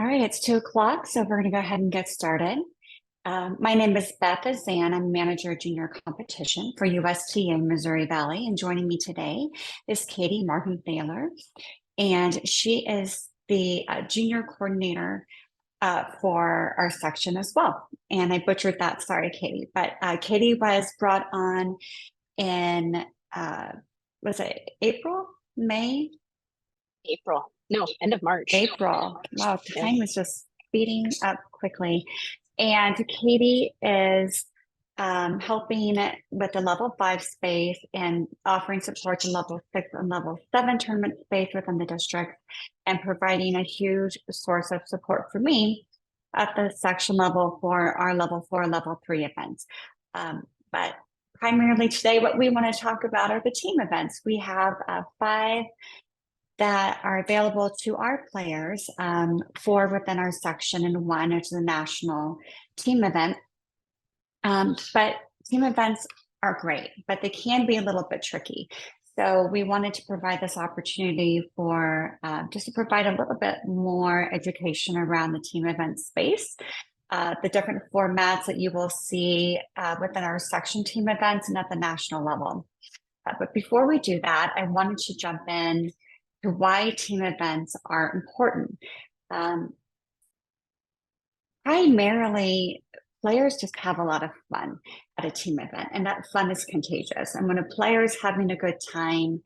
right, it's 2 o'clock, so we're going to go ahead and get started. My name is Beth Azan. I'm manager of junior competition for USTA Missouri Valley, and joining me today is Caitee Margenthaler, and she is the junior coordinator for our section as well. And I butchered that, sorry, Caitee. But Caitee was brought on in was it April, May? April. No, end of March. April. Wow, Yeah. time is just speeding up quickly. And Caitee is helping with the level 5 space and offering support to level 6 and level 7 tournament space within the district, and providing a huge source of support for me at the section level for our level 4, level 3 events. But primarily today, what we want to talk about are the team events. We have 5 that are available to our players, 4 within our section and 1 which is a national team event. But team events are great, but they can be a little bit tricky. So we wanted to provide this opportunity for just to provide a little bit more education around the team event space, the different formats that you will see within our section team events and at the national level. But before we do that, I wanted to jump in to why team events are important. Primarily, players just have a lot of fun at a team event, and that fun is contagious. And when a player is having a good time,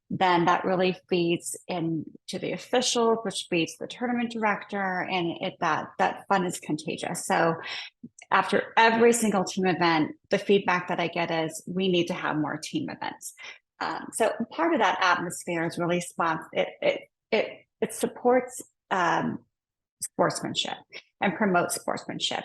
then that really feeds into the officials, which feeds the tournament director, and that fun is contagious. So after every single team event, the feedback that I get is we need to have more team events. So part of that atmosphere is really it supports sportsmanship and promotes sportsmanship.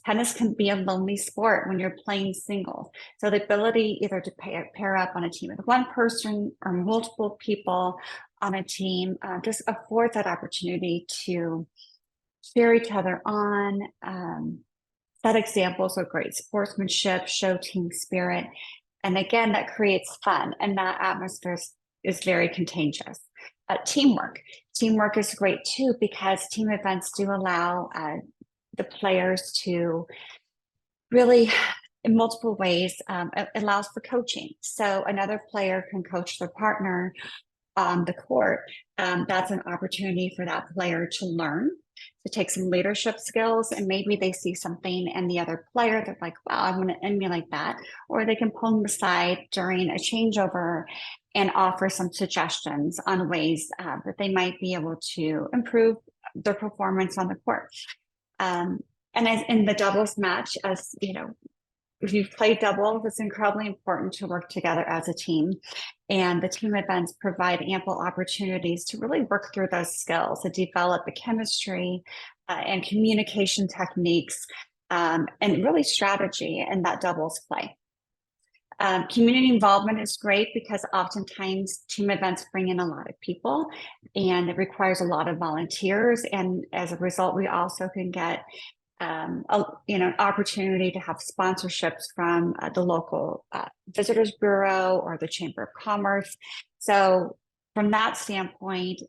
Tennis can be a lonely sport when you're playing singles. So the ability either to pair up on a team with one person or multiple people on a team just affords that opportunity to cheer each other on, set examples of great sportsmanship, show team spirit. And again, that creates fun, and that atmosphere is very contagious. Teamwork is great too, because team events do allow the players to really, in multiple ways, it allows for coaching. So another player can coach their partner on the court. That's an opportunity for that player to learn, to take some leadership skills, and maybe they see something in the other player that's like, wow, I want to emulate that. Or they can pull them aside during a changeover and offer some suggestions on ways that they might be able to improve their performance on the court. And as in the doubles match, as you know, if you've played doubles, it's incredibly important to work together as a team. And the team events provide ample opportunities to really work through those skills, to develop the chemistry and communication techniques, and really strategy in that doubles play. Community involvement is great because oftentimes team events bring in a lot of people, and it requires a lot of volunteers. And as a result, we also can get an opportunity to have sponsorships from the local visitors bureau or the Chamber of Commerce. So from that standpoint,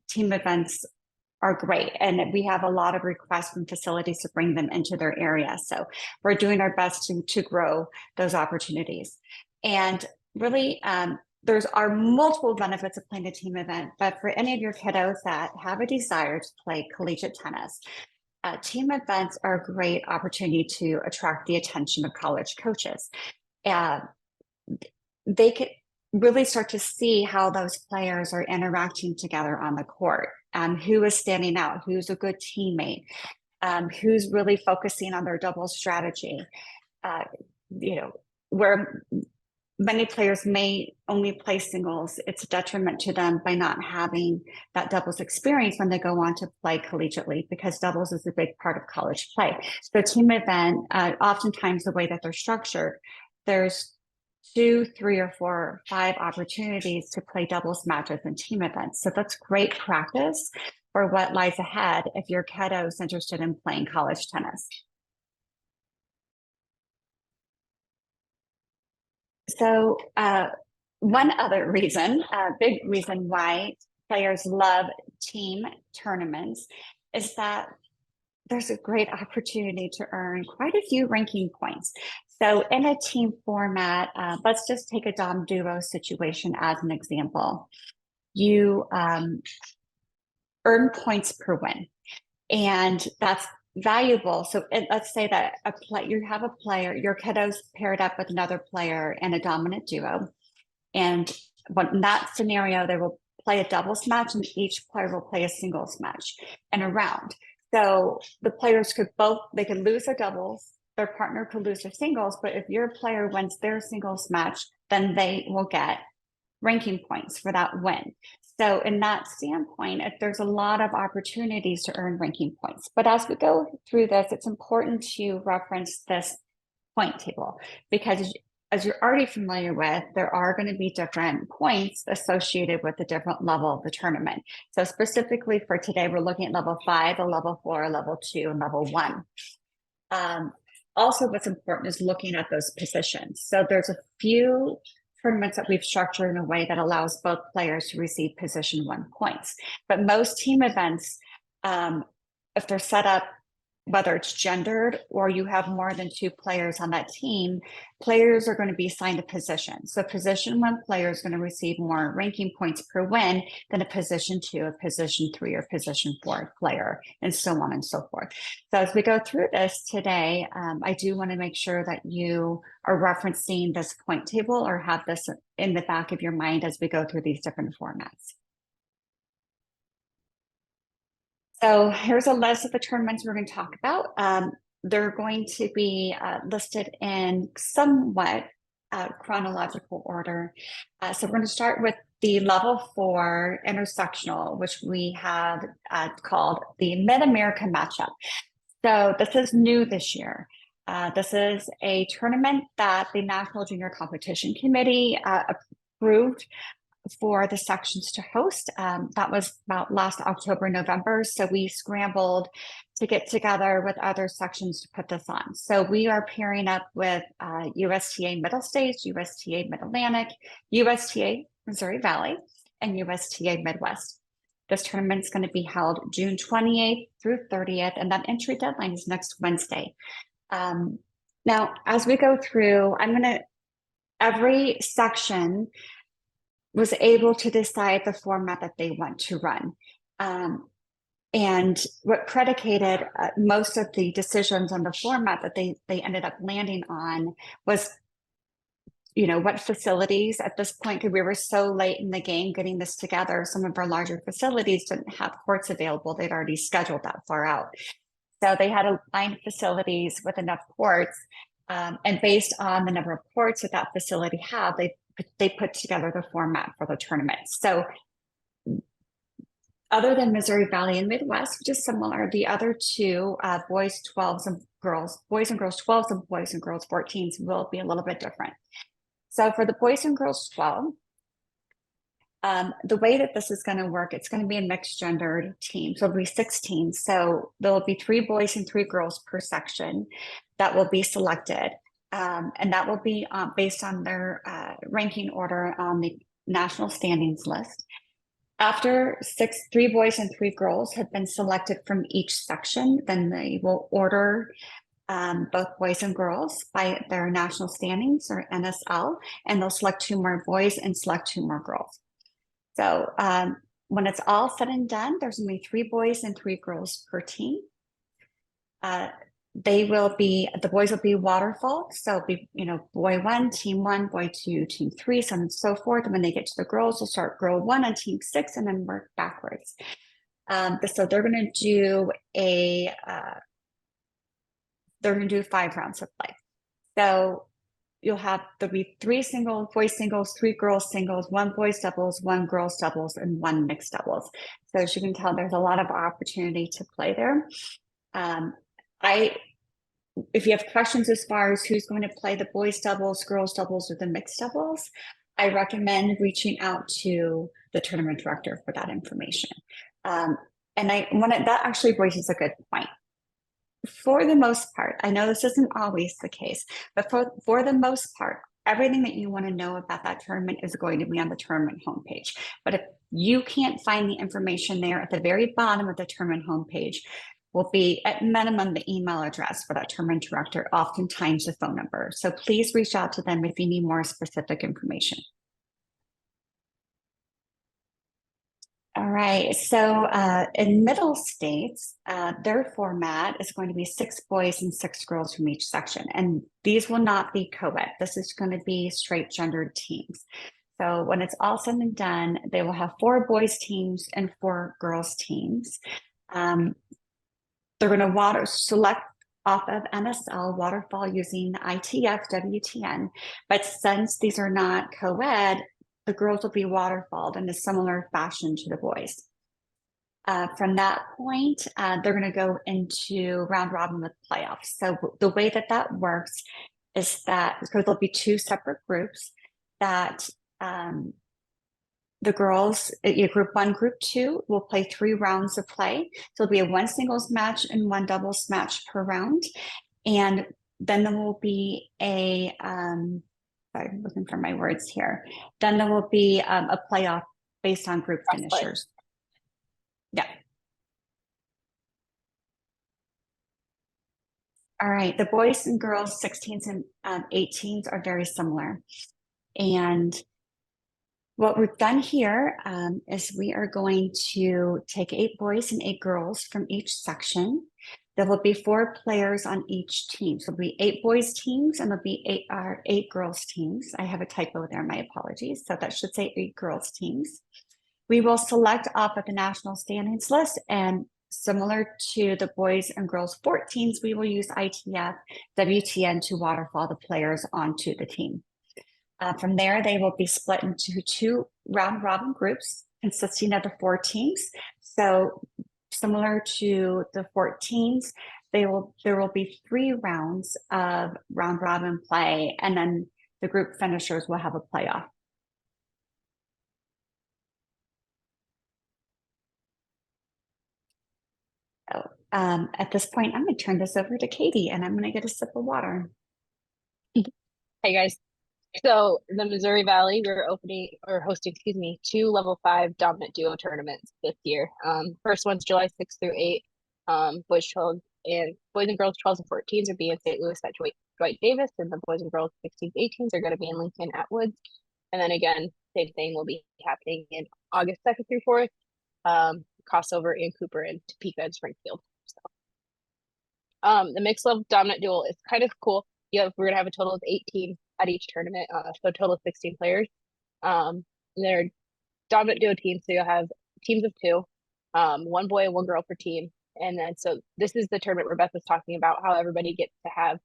team events are great, and we have a lot of requests from facilities to bring them into their area. So we're doing our best to grow those opportunities. And really, there's are multiple benefits of playing a team event, but for any of your kiddos that have a desire to play collegiate tennis, team events are a great opportunity to attract the attention of college coaches. They could really start to see how those players are interacting together on the court, who is standing out, who's a good teammate, who's really focusing on their double strategy. Where many players may only play singles, it's a detriment to them by not having that doubles experience when they go on to play collegiately, because doubles is a big part of college play. So team event, oftentimes the way that they're structured, there's 2, 3, or 4, or 5 opportunities to play doubles matches and team events. So that's great practice for what lies ahead if your kiddo is interested in playing college tennis. So one other reason, a big reason why players love team tournaments is that there's a great opportunity to earn quite a few ranking points. So in a team format, let's just take a dom duo situation as an example. You earn points per win, and that's valuable. So let's say that you have a player, your kiddo's paired up with another player in a dominant duo, and in that scenario, they will play a doubles match, and each player will play a singles match in a round. So the players could lose their doubles, their partner could lose their singles, but if your player wins their singles match, then they will get ranking points for that win. So in that standpoint, there's a lot of opportunities to earn ranking points. But as we go through this, it's important to reference this point table, because as you're already familiar with, there are going to be different points associated with the different level of the tournament. So specifically for today, we're looking at level 5, a level 4, a level 2, and level 1. Also, what's important is looking at those positions. So there's a few tournaments that we've structured in a way that allows both players to receive position 1 points. But most team events, if they're set up, whether it's gendered or you have more than 2 players on that team, players are going to be assigned a position. So position 1 player is going to receive more ranking points per win than a position 2, a position 3, or position 4 player, and so on and so forth. So as we go through this today, I do want to make sure that you are referencing this point table or have this in the back of your mind as we go through these different formats. So here's a list of the tournaments we're going to talk about. They're going to be listed in somewhat chronological order. So we're going to start with the level 4 intersectional, which we have called the Mid-America matchup. So this is new this year. This is a tournament that the National Junior Competition Committee approved for the sections to host. That was about last October, November. So we scrambled to get together with other sections to put this on. So we are pairing up with USTA Middle States, USTA Mid-Atlantic, USTA Missouri Valley, and USTA Midwest. This tournament is going to be held June 28th through 30th, and that entry deadline is next Wednesday. Now, as we go through, every section was able to decide the format that they want to run. And what predicated most of the decisions on the format that they ended up landing on was, what facilities at this point, because we were so late in the game getting this together, some of our larger facilities didn't have courts available. They'd already scheduled that far out. So they had to find facilities with enough courts. And based on the number of courts that that facility had, they put together the format for the tournament. So other than Missouri Valley and Midwest, which is similar, the other 2, boys 12s and girls 12s and boys and girls 14s will be a little bit different. So for the boys and girls 12, the way that this is going to work, it's going to be a mixed gendered team. So it'll be 16. So there will be 3 boys and 3 girls per section that will be selected. And that will be based on their ranking order on the national standings list. After 3 boys and 3 girls have been selected from each section, then they will order both boys and girls by their national standings or NSL, and they'll select 2 more boys and select 2 more girls. So when it's all said and done, there's going to be 3 boys and 3 girls per team. The boys will be waterfall. So it'll be, boy 1, team 1, boy 2, team 3, so on and so forth. And when they get to the girls, they'll start girl 1 on team 6 and then work backwards. So they're going to do 5 rounds of play. So there'll be 3 boys singles, 3 girls singles, 1 boys doubles, 1 girls doubles, and 1 mixed doubles. So as you can tell, there's a lot of opportunity to play there. If you have questions as far as who's going to play the boys doubles, girls doubles, or the mixed doubles, I recommend reaching out to the tournament director for that information. That actually raises a good point. For the most part, I know this isn't always the case, but for the most part, everything that you want to know about that tournament is going to be on the tournament homepage. But if you can't find the information there, at the very bottom of the tournament homepage will be at minimum the email address for that tournament director, oftentimes the phone number. So please reach out to them if you need more specific information. All right, so in middle states, their format is going to be 6 boys and 6 girls from each section. And these will not be co-ed. This is going to be straight gendered teams. So when it's all said and done, they will have 4 boys teams and 4 girls teams. They're going to select off of NSL waterfall using ITF WTN. But since these are not co-ed, the girls will be waterfalled in a similar fashion to the boys. From that point, they're going to go into round robin with playoffs. So the way that that works is that, because there'll be 2 separate groups, that the girls, group 1, group 2 will play 3 rounds of play. So it'll be a 1 singles match and 1 doubles match per round. And then there will be a, sorry, looking for my words here. Then there will be a playoff based on group finishers. Yeah. All right, the boys and girls 16s and 18s are very similar. And what we've done here is we are going to take 8 boys and 8 girls from each section. There will be 4 players on each team. So there'll be 8 boys teams and there'll be 8 girls teams. I have a typo there, my apologies. So that should say 8 girls teams. We will select off of the national standings list, and similar to the boys and girls 14s, we will use ITF WTN to waterfall the players onto the team. From there, they will be split into 2 round robin groups consisting of the 4 teams. So similar to the 14s, there will be 3 rounds of round robin play, and then the group finishers will have a playoff. So at this point, I'm going to turn this over to Caitee, and I'm going to get a sip of water. Hey guys. So the Missouri Valley, we're hosting, 2 level 5 dominant duo tournaments this year. First one's July 6th through 8th. Boys and girls 12s and 14s are being in St. Louis at Dwight Davis, and the boys and girls 16s, 18s are going to be in Lincoln at Woods. And then again, same thing will be happening in August 2nd through 4th. Crossover in Cooper and Topeka and Springfield. So, the mixed level dominant duel is kind of cool. We're gonna have a total of 8 teams at each tournament, so a total of 16 players. They're dominant duo teams, so you'll have teams of 2, 1 boy and 1 girl per team. And then so this is the tournament where Beth was talking about how everybody gets to have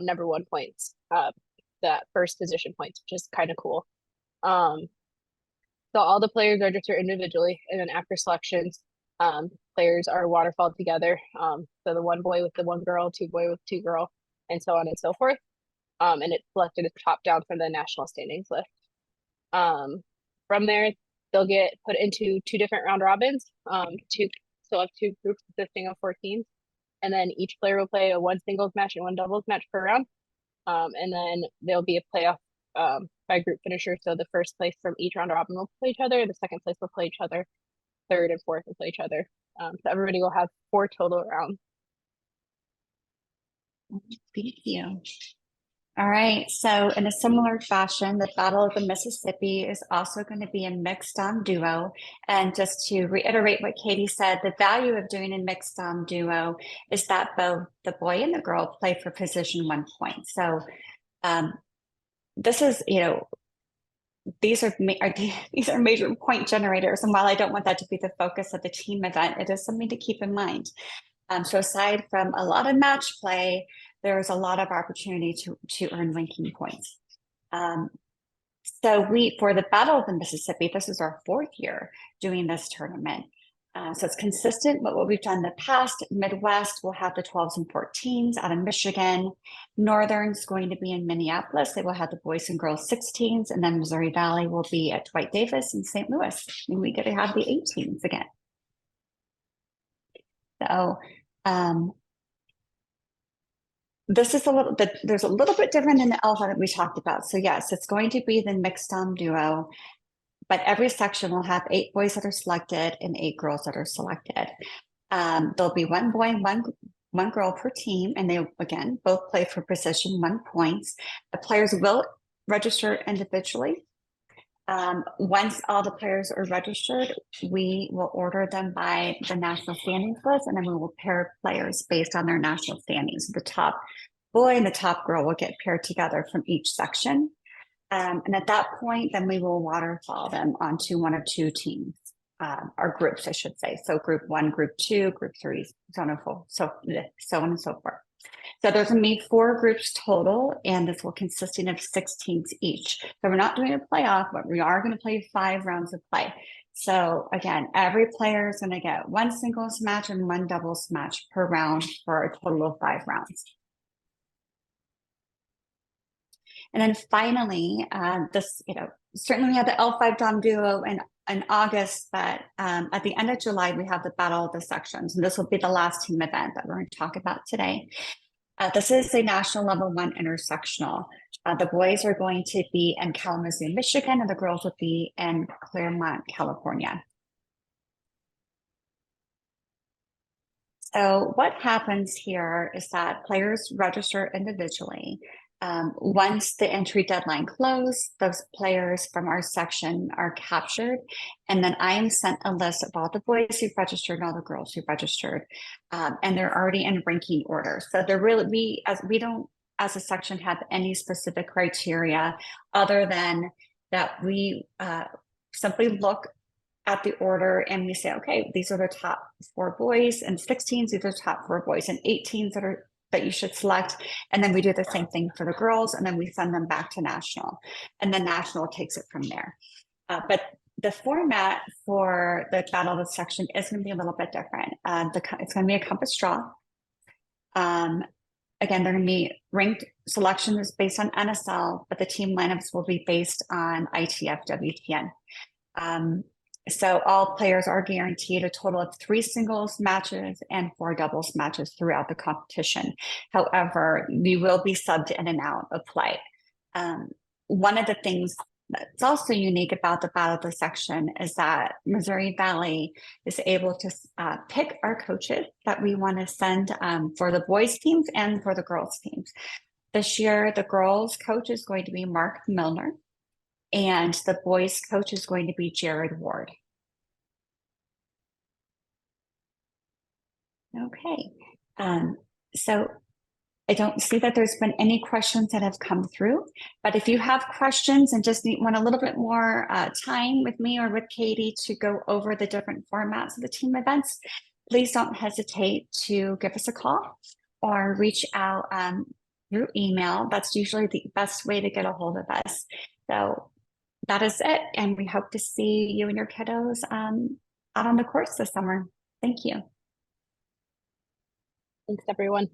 number 1 points, that first position points, which is kind of cool. So all the players register individually, and then after selections, players are waterfalled together. So the 1 boy with the 1 girl, 2 boy with 2 girl, and so on and so forth. And it's selected as top down from the national standings list. From there, they'll get put into 2 different round robins. So have 2 groups consisting of 4 teams, and then each player will play a 1 singles match and 1 doubles match per round. And then there'll be a playoff by group finisher. So the first place from each round robin will play each other, the second place will play each other, 3rd and 4th will play each other. So everybody will have 4 total rounds. Thank you. All right, so in a similar fashion, the Battle of the Mississippi is also going to be a mixed duo. And just to reiterate what Caitee said, the value of doing a mixed duo is that both the boy and the girl play for position 1 point. So this is, these are major point generators. And while I don't want that to be the focus of the team event, it is something to keep in mind. So aside from a lot of match play, there's a lot of opportunity to earn ranking points. So for the Battle of the Mississippi, this is our 4th year doing this tournament. So it's consistent with what we've done in the past. Midwest will have the 12s and 14s out of Michigan. Northern's going to be in Minneapolis. They will have the boys and girls 16s, and then Missouri Valley will be at Dwight Davis in St. Louis. And we get to have the 18s again. So this is there's a little bit different in the alpha that we talked about. So yes, it's going to be the mixed duo. But every section will have 8 boys that are selected and 8 girls that are selected. There'll be 1 boy and one girl per team, and they, again, both play for position 1 points. The players will register individually. Once all the players are registered, we will order them by the national standings list, and then we will pair players based on their national standings. The top boy and the top girl will get paired together from each section. And at that point, then we will waterfall them onto one of 2 teams, or groups, I should say. So group 1, group 2, group 3, so on and so forth. So there's going to be 4 groups total, and this will consisting of 6 teams each. So we're not doing a playoff, but we are going to play 5 rounds of play. So again, every player is going to get 1 singles match and 1 doubles match per round for a total of 5 rounds. And then finally, this, certainly we have the L5 Dom Duo in August, but at the end of July, we have the Battle of the Sections, and this will be the last team event that we're going to talk about today. This is a national level 1 intersectional. The boys are going to be in Kalamazoo, Michigan, and the girls will be in Claremont, California. So what happens here is that players register individually. Once the entry deadline closes, those players from our section are captured, and then I am sent a list of all the boys who've registered and all the girls who've registered, and they're already in ranking order. So they're really, we don't, as a section, have any specific criteria other than that we simply look at the order and we say, okay, these are the top 4 boys, and 16s, these are the top 4 boys, and 18s that you should select. And then we do the same thing for the girls, and then we send them back to national, and then national takes it from there. But the format for the Battle of the Section is going to be a little bit different. It's going to be a compass draw. Again, they're going to be ranked selections based on NSL, but the team lineups will be based on ITF WTN. So all players are guaranteed a total of 3 singles matches and 4 doubles matches throughout the competition. However, we will be subbed in and out of play. One of the things that's also unique about the Battle of the Section is that Missouri Valley is able to pick our coaches that we want to send for the boys teams and for the girls teams. This year, the girls coach is going to be Mark Milner, and the boys coach is going to be Jared Ward. Okay, so I don't see that there's been any questions that have come through, but if you have questions and just want a little bit more time with me or with Caitee to go over the different formats of the team events, please don't hesitate to give us a call or reach out through email. That's usually the best way to get a hold of us. So that is it, and we hope to see you and your kiddos out on the course this summer. Thank you. Thanks, everyone.